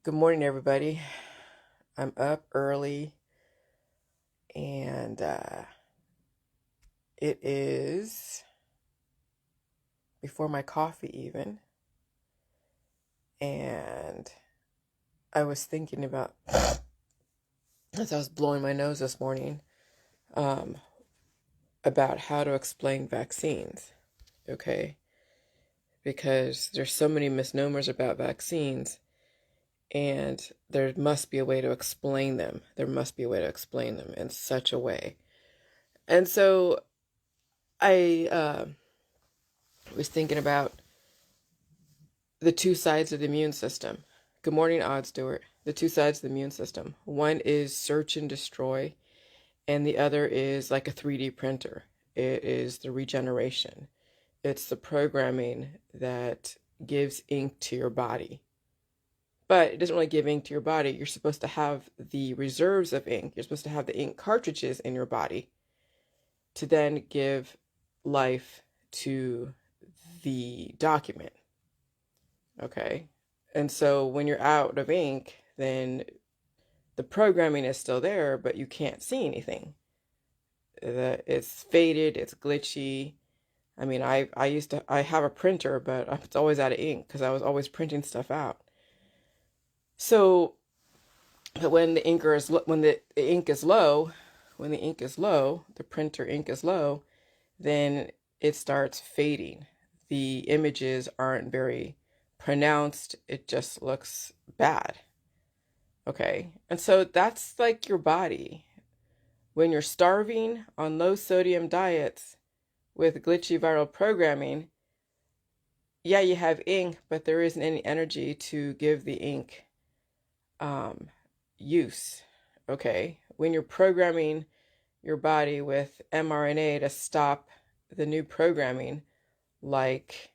Good morning, everybody. I'm up early and it is before my coffee, even. And I was thinking about, as I was blowing my nose this morning, um, about how to explain vaccines, okay? Because there's so many misnomers about vaccines, and there must be a way to explain them. There must be a way to explain them in such a way. And so I was thinking about the two sides of the immune system. Good morning, Odd Stewart. The two sides of the immune system. One is search and destroy, and the other is like a 3D printer. It is the regeneration. It's the programming that gives ink to your body. But it doesn't really give ink to your body. You're supposed to have the reserves of ink. You're supposed to have the ink cartridges in your body to then give life to the document. Okay. And so when you're out of ink, then the programming is still there, but you can't see anything. It's faded, it's glitchy. I mean, I have a printer, but it's always out of ink because I was always printing stuff out. So, but when the ink is low, the printer ink is low, then it starts fading. The images aren't very pronounced. It just looks bad. Okay. And so that's like your body. When you're starving on low sodium diets with glitchy viral programming, yeah, you have ink, but there isn't any energy to give the ink use. Okay. When you're programming your body with mRNA to stop the new programming, like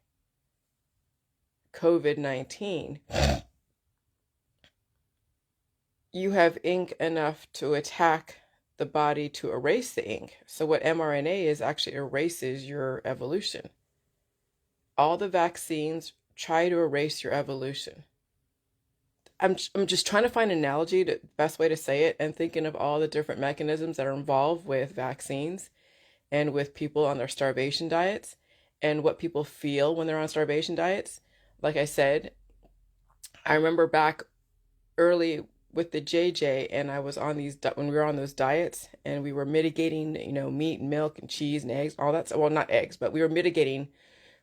COVID-19, you have ink enough to attack the body to erase the ink. So what mRNA is actually erases your evolution. All the vaccines try to erase your evolution. I'm just trying to find an analogy, the best way to say it, and thinking of all the different mechanisms that are involved with vaccines and with people on their starvation diets and what people feel when they're on starvation diets. Like I said, I remember back early with the JJ, and I was on when we were on those diets, and we were mitigating, meat and milk and cheese and eggs, all that. Well, not eggs, but we were mitigating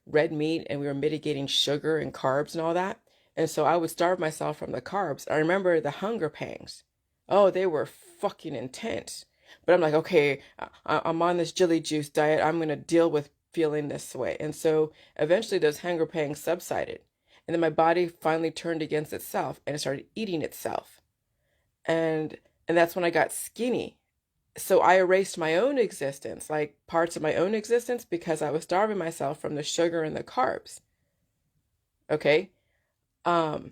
red meat, and we were mitigating sugar and carbs and all that. And so I would starve myself from the carbs. I remember the hunger pangs. Oh, they were fucking intense. But I'm like, okay, I'm on this jelly juice diet. I'm going to deal with feeling this way. And so eventually those hunger pangs subsided. And then my body finally turned against itself and it started eating itself. And that's when I got skinny. So I erased my own existence, like parts of my own existence, because I was starving myself from the sugar and the carbs. Okay? Um,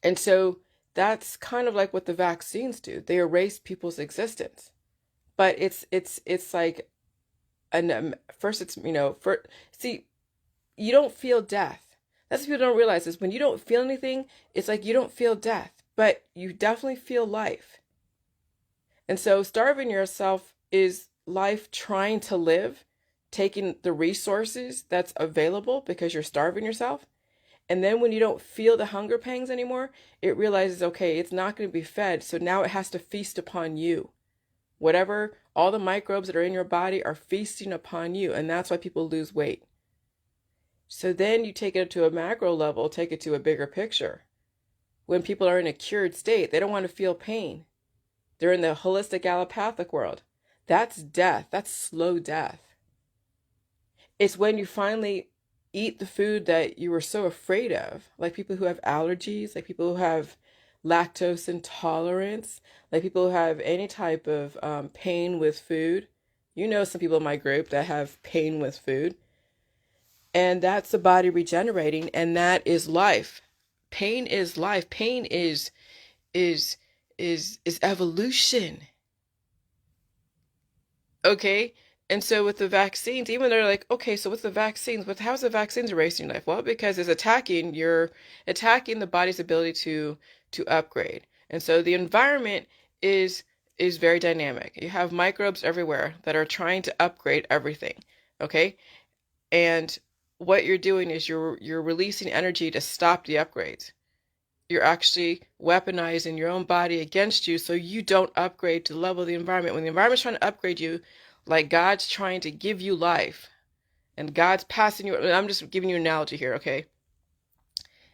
and so that's kind of like what the vaccines do. They erase people's existence. But it's like first it's, see, you don't feel death. That's what people don't realize is when you don't feel anything, it's like you don't feel death, but you definitely feel life. And so starving yourself is life trying to live, taking the resources that's available because you're starving yourself. And then when you don't feel the hunger pangs anymore, it realizes, okay, it's not going to be fed. So now it has to feast upon you. Whatever, all the microbes that are in your body are feasting upon you. And that's why people lose weight. So then you take it to a macro level, take it to a bigger picture. When people are in a cured state, they don't want to feel pain. They're in the holistic allopathic world. That's death. That's slow death. It's when you finally eat the food that you were so afraid of, like people who have allergies, like people who have lactose intolerance, like people who have any type of pain with food. You know some people in my group that have pain with food. And that's the body regenerating, and that is life. Pain is life. Pain is evolution. Okay? And so with the vaccines, even they're like, okay, so with the vaccines, but how's the vaccines erasing your life? Well, because it's attacking the body's ability to upgrade. And so the environment is is very dynamic. You have microbes everywhere that are trying to upgrade everything. Okay? And what you're doing is you're releasing energy to stop the upgrades. You're actually weaponizing your own body against you so you don't upgrade to the level of the environment. When the environment's trying to upgrade you, like God's trying to give you life and God's passing you, I'm just giving you an analogy here, okay?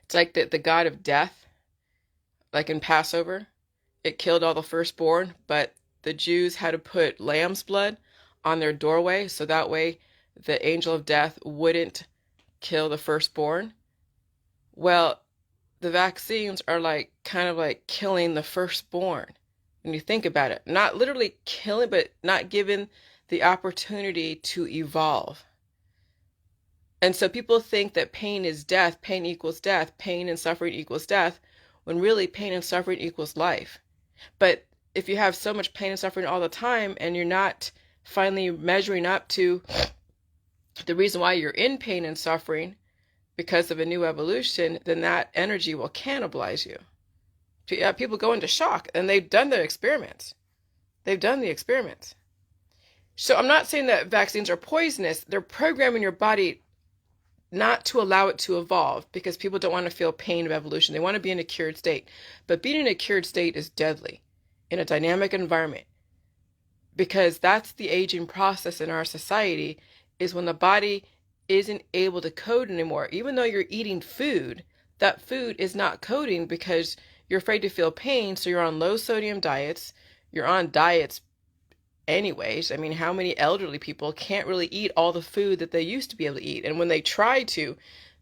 It's like the God of death, like in Passover, it killed all the firstborn, but the Jews had to put lamb's blood on their doorway so that way the angel of death wouldn't kill the firstborn. Well, the vaccines are like kind of like killing the firstborn when you think about it. Not literally killing, but not given the opportunity to evolve. And so people think that pain is death, pain equals death, pain and suffering equals death, when really pain and suffering equals life. But if you have so much pain and suffering all the time and you're not finally measuring up to the reason why you're in pain and suffering because of a new evolution, then that energy will cannibalize you. People go into shock, and they've done the experiments. They've done the experiments. So I'm not saying that vaccines are poisonous. They're programming your body not to allow it to evolve because people don't want to feel pain of evolution. They want to be in a cured state. But being in a cured state is deadly in a dynamic environment because that's the aging process in our society is when the body isn't able to code anymore. Even though you're eating food, that food is not coding because you're afraid to feel pain, so you're on low sodium diets. You're on diets anyways. I mean, how many elderly people can't really eat all the food that they used to be able to eat? And when they try to,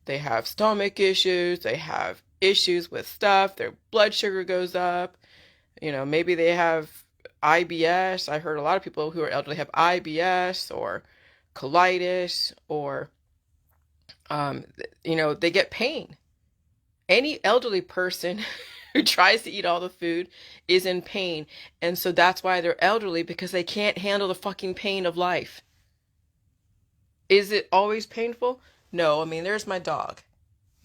they have stomach issues, they have issues with stuff, their blood sugar goes up, maybe they have IBS. I heard a lot of people who are elderly have IBS or colitis or, they get pain. Any elderly person who tries to eat all the food is in pain. And so that's why they're elderly, because they can't handle the fucking pain of life. Is it always painful? No, I mean, there's my dog.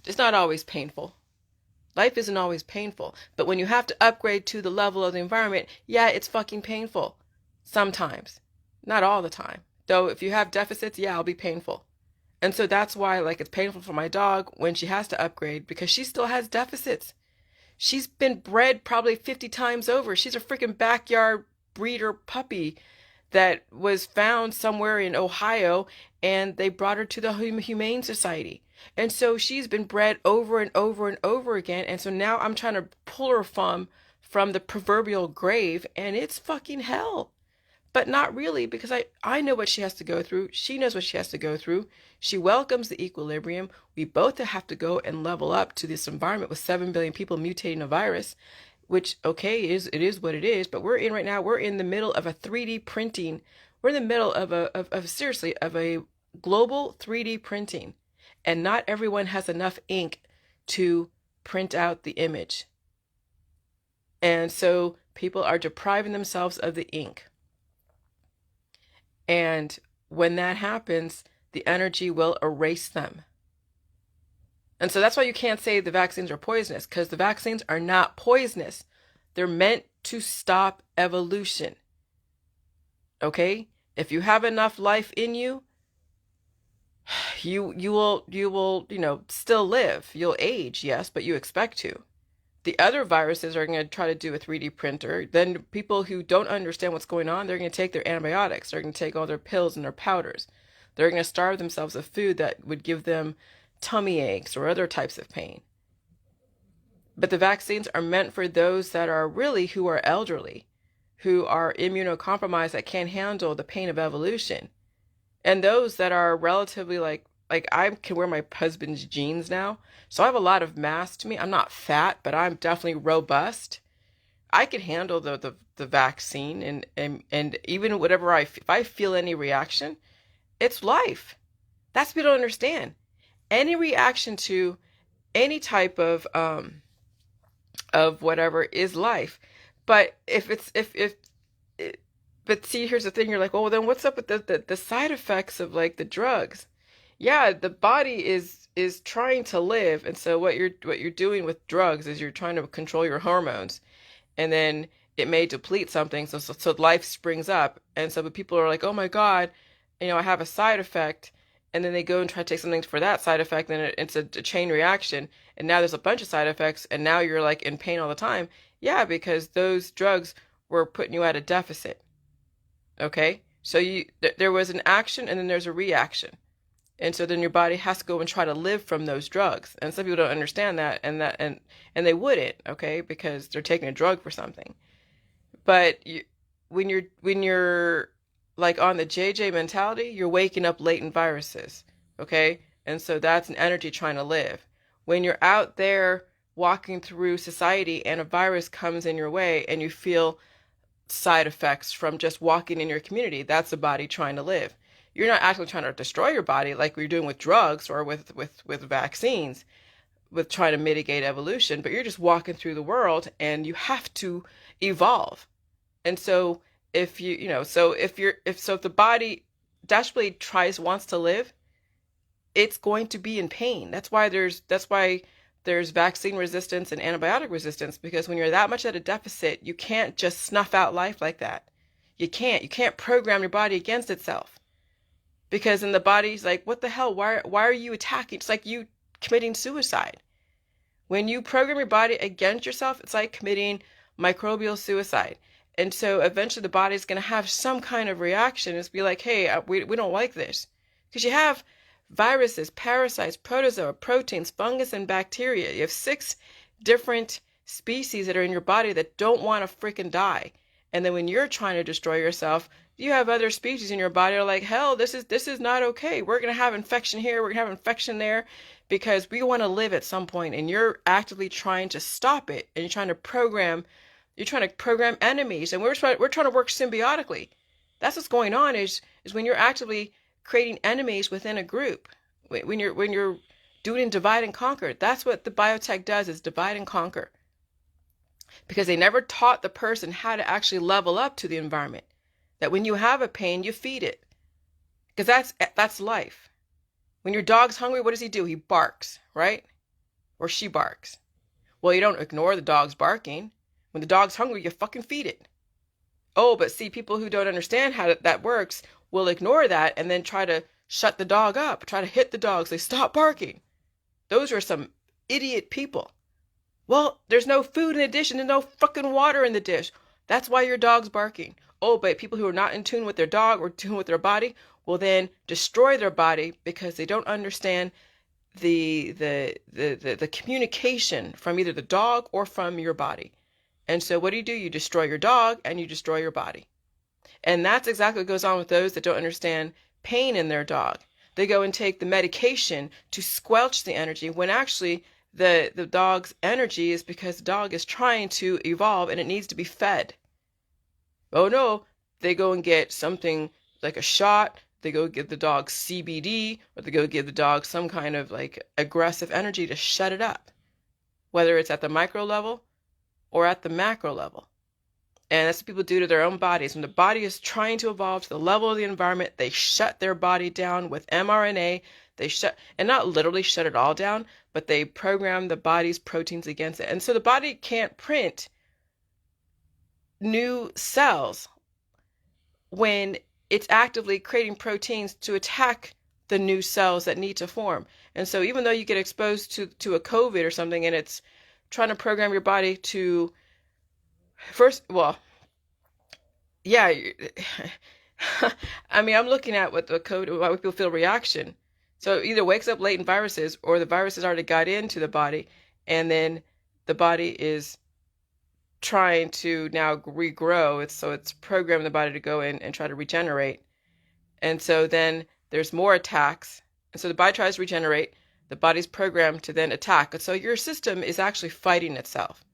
It's not always painful. Life isn't always painful. But when you have to upgrade to the level of the environment, yeah, it's fucking painful. Sometimes. Not all the time. Though if you have deficits, yeah, it'll be painful. And so that's why, like, it's painful for my dog when she has to upgrade because she still has deficits. She's been bred probably 50 times over. She's a freaking backyard breeder puppy that was found somewhere in Ohio, and they brought her to the Humane Society. And so she's been bred over and over and over again. And so now I'm trying to pull her from the proverbial grave, and it's fucking hell. But not really, because I know what she has to go through. She knows what she has to go through. She welcomes the equilibrium. We both have to go and level up to this environment with 7 billion people mutating a virus, which, okay, it is what it is. But we're in the middle of a 3D printing. We're in the middle of seriously, of a global 3D printing. And not everyone has enough ink to print out the image. And so people are depriving themselves of the ink. And when that happens, the energy will erase them. And so that's why you can't say the vaccines are poisonous, because the vaccines are not poisonous. They're meant to stop evolution. Okay? If you have enough life in you, you will, still live. You'll age, yes, but you expect to. The other viruses are going to try to do a 3D printer. Then people who don't understand what's going on, they're going to take their antibiotics. They're going to take all their pills and their powders. They're going to starve themselves of food that would give them tummy aches or other types of pain. But the vaccines are meant for those that are really who are elderly, who are immunocompromised, that can't handle the pain of evolution. And those that are relatively like I can wear my husband's jeans now. So I have a lot of mass to me. I'm not fat, but I'm definitely robust. I can handle the vaccine and even whatever if I feel any reaction, it's life. That's what people don't understand. Any reaction to any type of whatever is life. But if But see, here's the thing. You're like, oh, well, then what's up with the side effects of like the drugs? Yeah, the body is trying to live, and so what you're doing with drugs is you're trying to control your hormones, and then it may deplete something, so life springs up, and so but people are like, oh my God, I have a side effect, and then they go and try to take something for that side effect, and it's a chain reaction, and now there's a bunch of side effects, and now you're like in pain all the time. Yeah, because those drugs were putting you at a deficit. Okay, so there was an action, and then there's a reaction. And so then your body has to go and try to live from those drugs. And some people don't understand that, and they wouldn't, okay, because they're taking a drug for something. But when you're like on the JJ mentality, you're waking up latent viruses, okay? And so that's an energy trying to live. When you're out there walking through society and a virus comes in your way and you feel side effects from just walking in your community, that's the body trying to live. You're not actually trying to destroy your body like we're doing with drugs or with vaccines, with trying to mitigate evolution, but you're just walking through the world and you have to evolve. And so if if the body desperately wants to live, it's going to be in pain. That's why there's vaccine resistance and antibiotic resistance, because when you're that much at a deficit, you can't just snuff out life like that. You can't program your body against itself, because then the body's like, what the hell? Why are you attacking? It's like you committing suicide. When you program your body against yourself, it's like committing microbial suicide. And so eventually the body's going to have some kind of reaction. It's be like, hey, we don't like this. Because you have viruses, parasites, protozoa, proteins, fungus, and bacteria. You have 6 different species that are in your body that don't want to freaking die. And then when you're trying to destroy yourself, you have other species in your body that are like, hell, this is not okay. We're going to have infection here. We're going to have infection there, because we want to live at some point, and you're actively trying to stop it, and you're trying to program enemies, and we're trying to work symbiotically. That's what's going on, is when you're actively creating enemies within a group, when you're doing divide and conquer. That's what the biotech does, is divide and conquer, because they never taught the person how to actually level up to the environment. That when you have a pain, you feed it, because that's life. When your dog's hungry, what does he do? He barks, right? Or she barks. Well, you don't ignore the dog's barking. When the dog's hungry, you fucking feed it. Oh, but see, people who don't understand how that works will ignore that and then try to shut the dog up, try to hit the dog, say, stop barking. Those are some idiot people. Well, there's no food in the dish and there's no fucking water in the dish. That's why your dog's barking. Oh, but people who are not in tune with their dog or in tune with their body will then destroy their body, because they don't understand the communication from either the dog or from your body. And so what do? You destroy your dog and you destroy your body. And that's exactly what goes on with those that don't understand pain in their dog. They go and take the medication to squelch the energy, when actually the dog's energy is because the dog is trying to evolve and it needs to be fed. Oh no, they go and get something like a shot. They go give the dog CBD, or they go give the dog some kind of like aggressive energy to shut it up, whether it's at the micro level or at the macro level. And that's what people do to their own bodies. When the body is trying to evolve to the level of the environment, they shut their body down with mRNA. They shut, and not literally shut it all down, but they program the body's proteins against it. And so the body can't print new cells when it's actively creating proteins to attack the new cells that need to form. And so even though you get exposed to a COVID or something, and it's trying to program your body to yeah, I mean, I'm looking at what the COVID, why people feel reaction. So it either wakes up latent viruses, or the viruses already got into the body, and then the body is trying to now regrow. It's programming the body to go in and try to regenerate. And so then there's more attacks. And so the body tries to regenerate. The body's programmed to then attack. And so your system is actually fighting itself.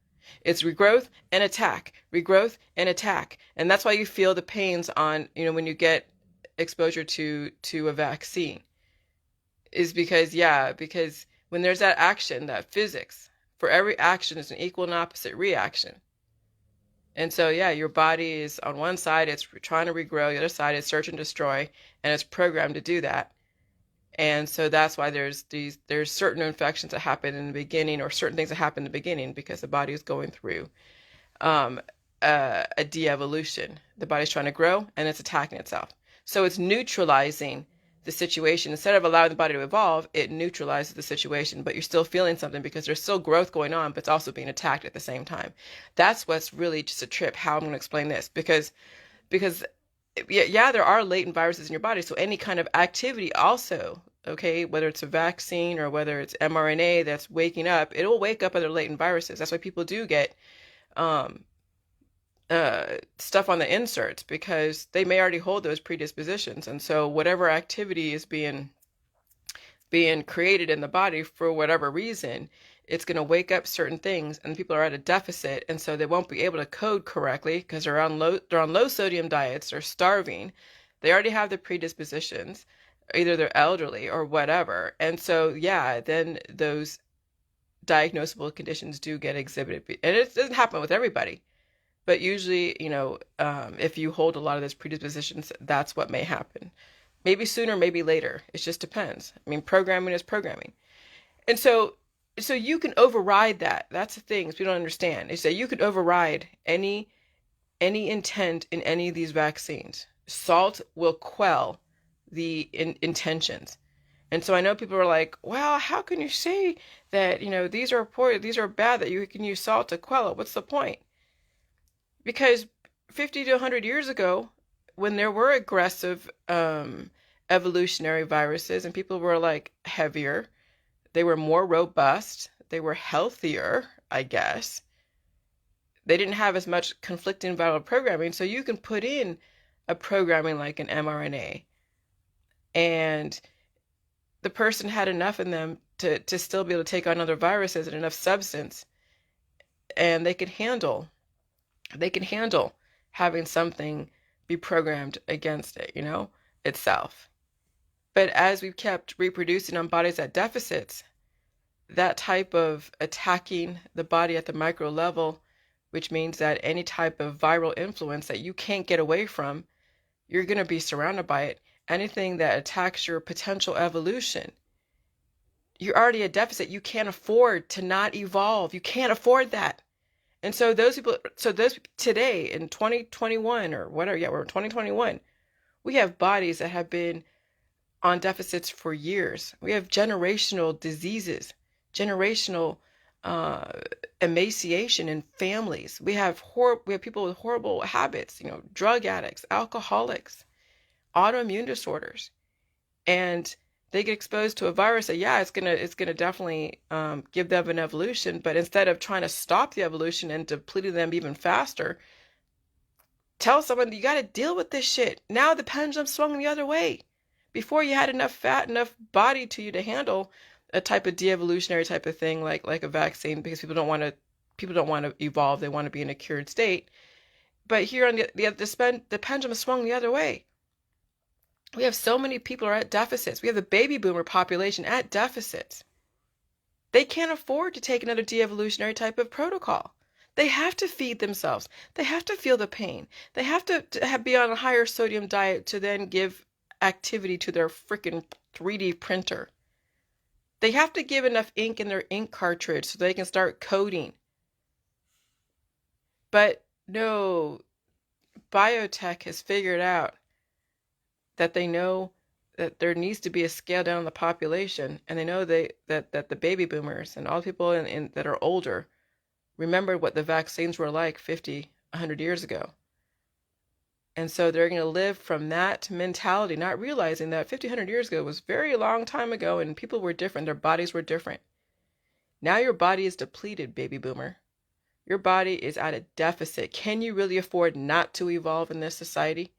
It's regrowth and attack, regrowth and attack. And that's why you feel the pains on, when you get exposure to a vaccine. Is because when there's that action, that physics, for every action is an equal and opposite reaction. And so, yeah, your body is on one side, it's trying to regrow, the other side is search and destroy, and it's programmed to do that. And so that's why there's certain infections that happen in the beginning, or certain things that happen in the beginning, because the body is going through um, a de-evolution. The body's trying to grow and it's attacking itself. So it's neutralizing the situation. Instead of allowing the body to evolve, it neutralizes the situation, but you're still feeling something because there's still growth going on, but it's also being attacked at the same time. That's what's really just a trip, how I'm going to explain this, because yeah, there are latent viruses in your body. So any kind of activity also, okay, whether it's a vaccine or whether it's mRNA that's waking up, it will wake up other latent viruses. That's why people do get um, stuff on the inserts, because they may already hold those predispositions. And so whatever activity is being created in the body for whatever reason, it's going to wake up certain things, and people are at a deficit, and so they won't be able to code correctly because they're on low sodium diets, they're starving, they already have the predispositions, either they're elderly or whatever, and so yeah, then those diagnosable conditions do get exhibited, and it doesn't happen with everybody, but usually, if you hold a lot of those predispositions, that's what may happen. Maybe sooner, maybe later. It just depends. I mean, programming is programming. And so you can override that. That's the thing we don't understand, is that you could override any intent in any of these vaccines. Salt will quell the intentions. And so I know people are like, well, how can you say that, these are poor, these are bad, that you can use salt to quell it? What's the point? Because 50 to 100 years ago, when there were aggressive evolutionary viruses and people were like heavier, they were more robust, they were healthier, I guess. They didn't have as much conflicting viral programming, so you can put in a programming like an mRNA, and the person had enough in them to still be able to take on other viruses and enough substance, and they can handle having something be programmed against it, itself. But as we've kept reproducing on bodies at deficits, that type of attacking the body at the micro level, which means that any type of viral influence that you can't get away from, you're going to be surrounded by it. Anything that attacks your potential evolution, you're already at deficit. You can't afford to not evolve. You can't afford that. And so those today in 2021 or whatever, yeah, we're in 2021, we have bodies that have been on deficits for years. We have generational diseases, generational emaciation in families. We have people with horrible habits, drug addicts, alcoholics, autoimmune disorders, and they get exposed to a virus that, yeah, it's gonna definitely give them an evolution, but instead of trying to stop the evolution and depleting them even faster, tell someone you got to deal with this shit. Now the pendulum swung the other way. Before, you had enough fat, enough body to you to handle a type of de-evolutionary type of thing, like a vaccine, because people don't want to evolve. They want to be in a cured state. But here on the pendulum swung the other way. We have so many people are at deficits. We have the baby boomer population at deficits. They can't afford to take another de-evolutionary type of protocol. They have to feed themselves. They have to feel the pain. They have to be on a higher sodium diet to then give activity to their freaking 3D printer. They have to give enough ink in their ink cartridge so they can start coding. But no, biotech has figured out that they know that there needs to be a scale down on the population, and they know that the baby boomers and all the people that are older remember what the vaccines were like 50, 100 years ago. And so they're going to live from that mentality, not realizing that 50, 100 years ago was very long time ago, and people were different. Their bodies were different. Now your body is depleted, baby boomer. Your body is at a deficit. Can you really afford not to evolve in this society?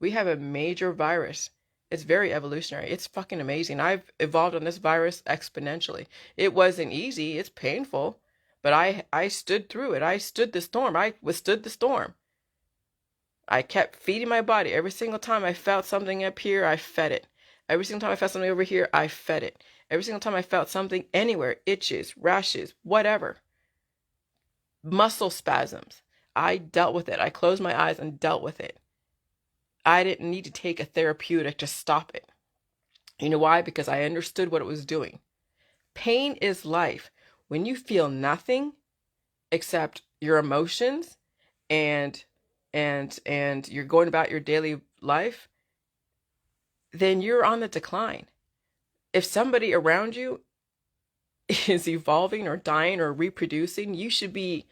We have a major virus. It's very evolutionary. It's fucking amazing. I've evolved on this virus exponentially. It wasn't easy. It's painful. But I stood through it. I stood the storm. I withstood the storm. I kept feeding my body. Every single time I felt something up here, I fed it. Every single time I felt something over here, I fed it. Every single time I felt something anywhere, itches, rashes, whatever, muscle spasms, I dealt with it. I closed my eyes and dealt with it. I didn't need to take a therapeutic to stop it. You know why? Because I understood what it was doing. Pain is life. When you feel nothing except your emotions and you're going about your daily life, then you're on the decline. If somebody around you is evolving or dying or reproducing, you should be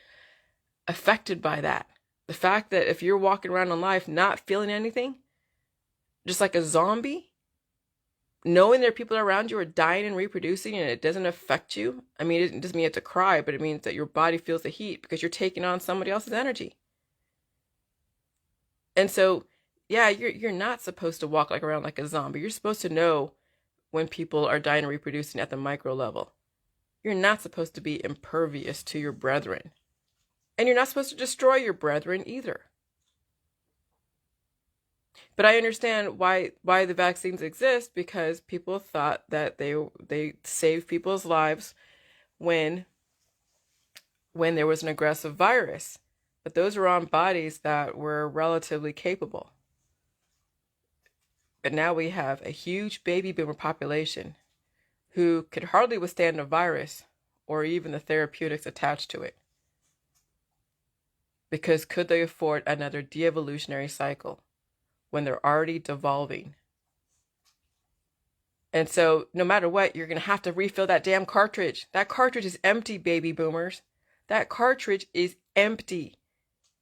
affected by that. The fact that if you're walking around in life not feeling anything, just like a zombie, knowing there are people around you are dying and reproducing and it doesn't affect you, I mean, it doesn't mean you have to cry, but it means that your body feels the heat because you're taking on somebody else's energy. And so, yeah, you're not supposed to walk around like a zombie. You're supposed to know when people are dying and reproducing at the micro level. You're not supposed to be impervious to your brethren. And you're not supposed to destroy your brethren either. But I understand why the vaccines exist, because people thought that they saved people's lives when there was an aggressive virus. But those were on bodies that were relatively capable. But now we have a huge baby boomer population who could hardly withstand a virus or even the therapeutics attached to it. Because could they afford another de-evolutionary cycle when they're already devolving? And so no matter what, you're going to have to refill that damn cartridge. That cartridge is empty, baby boomers. That cartridge is empty.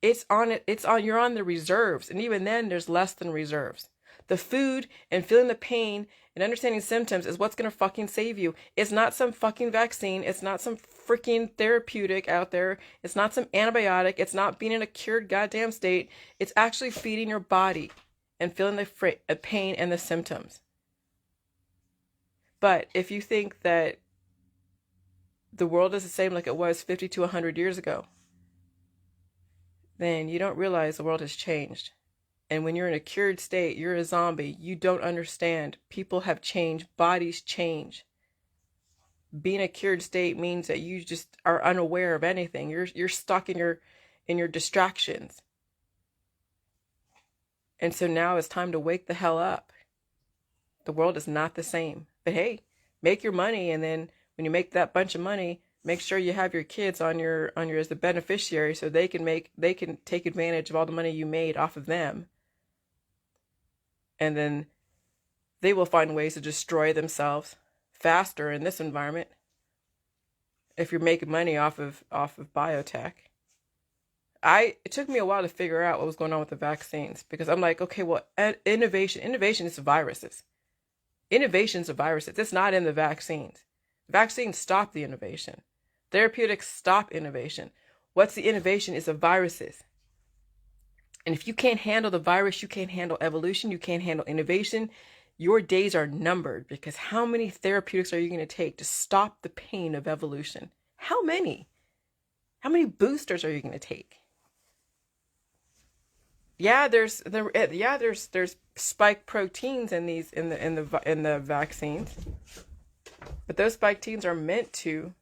You're on the reserves. And even then, there's less than reserves. The food and feeling the pain and understanding symptoms is what's going to fucking save you. It's not some fucking vaccine. It's not some freaking therapeutic out there. It's not some antibiotic. It's not being in a cured goddamn state. It's actually feeding your body and feeling the pain and the symptoms. But if you think that the world is the same like it was 50 to 100 years ago, then you don't realize the world has changed. And when you're in a cured state, you're a zombie. You don't understand. People have changed. Bodies change. Being a cured state means that you just are unaware of anything. You're stuck in your distractions. And so now it's time to wake the hell up. The world is not the same. But hey, make your money, and then when you make that bunch of money, make sure you have your kids on your as the beneficiary, so they can take advantage of all the money you made off of them. And then they will find ways to destroy themselves faster in this environment if you're making money off of biotech. It took me a while to figure out what was going on with the vaccines, because I'm like, okay, well, innovation is viruses. Innovation's of viruses. It's not in the vaccines. Vaccines stop the innovation. Therapeutics stop innovation. What's the innovation is of viruses. And if you can't handle the virus, you can't handle evolution, you can't handle innovation, your days are numbered, because how many therapeutics are you going to take to stop the pain of evolution? How many? How many boosters are you going to take? Yeah, there's spike proteins in the vaccines. But those spike proteins are meant to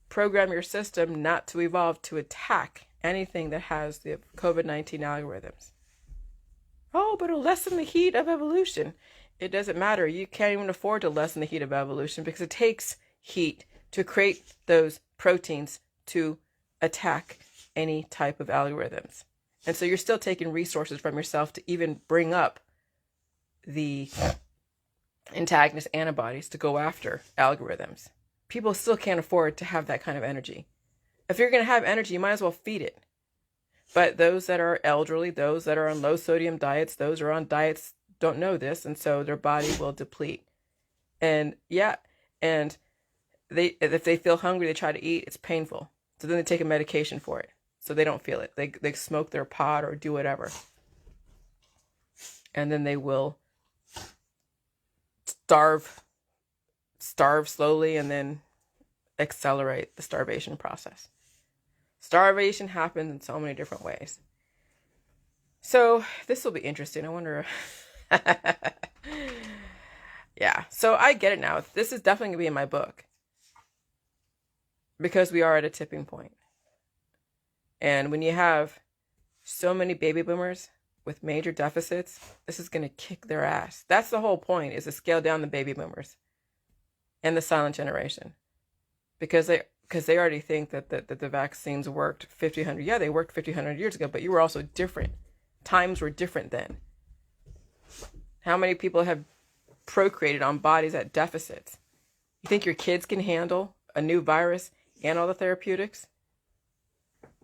program your system not to evolve to attack anything that has the COVID-19 algorithms. Oh, but it'll lessen the heat of evolution. It doesn't matter. You can't even afford to lessen the heat of evolution, because it takes heat to create those proteins to attack any type of algorithms. And so you're still taking resources from yourself to even bring up the antagonist antibodies to go after algorithms. People still can't afford to have that kind of energy. If you're going to have energy, you might as well feed it. But those that are elderly, those that are on low sodium diets, those who are on diets don't know this, and so their body will deplete. And if they feel hungry, they try to eat, it's painful. So then they take a medication for it, so they don't feel it. They smoke their pot or do whatever. And then they will starve slowly and then accelerate the starvation process. Starvation happens in so many different ways. So this will be interesting. I wonder. Yeah, so I get it now. This is definitely going to be in my book, because we are at a tipping point. And when you have so many baby boomers with major deficits, this is going to kick their ass. That's the whole point, is to scale down the baby boomers and the silent generation. Because they already think that the vaccines worked 1,500. Yeah, they worked 1,500 years ago, but you were also different. Times were different then. How many people have procreated on bodies at deficits? You think your kids can handle a new virus and all the therapeutics?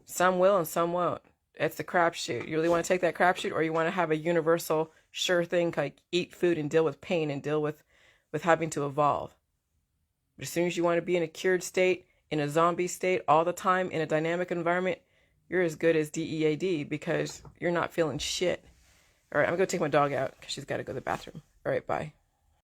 Some will and some won't. It's a crapshoot. You really want to take that crapshoot, or you want to have a universal sure thing, like eat food and deal with pain and deal with having to evolve? But as soon as you want to be in a cured state, in a zombie state all the time, in a dynamic environment, you're as good as DEAD, because you're not feeling shit. All right, I'm going to take my dog out because she's got to go to the bathroom. All right, bye.